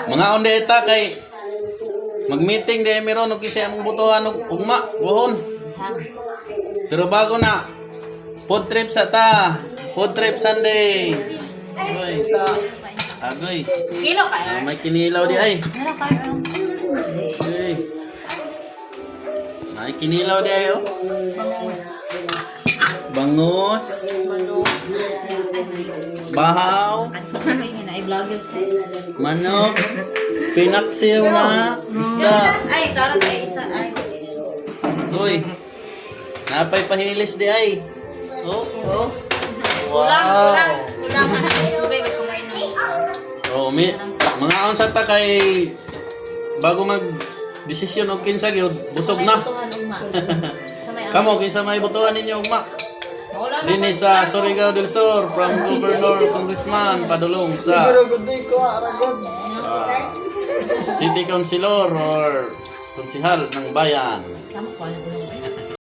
Mga ondeta kay mag-meeting di meron og kisay among butuhan og ugma, buhon. Pero bago na food trip sa ta. Food trip Sunday. Oy, agoy. Kilo kayo? May kinilaw di ay. Meron kayo? Oy. May kinilaw di ay oh. Bangus. Bahaw. I-vlogger siya. Manok. Pinaksiw na isda. Ay, tarot ay isa. Ay. Uy. Napay pahilis di ay. Oh. Oh. Wow. Kulang. Sugay, may kumain na. Oh, mga unsa ta kay bago mag desisyon og kinsa gyud busog na. Kamo kinsa may butuhan ninyo ugma? Dinhi sa Surigao del Sur from Governor Congressman padulong sa City Councilor or konsihal ng bayan.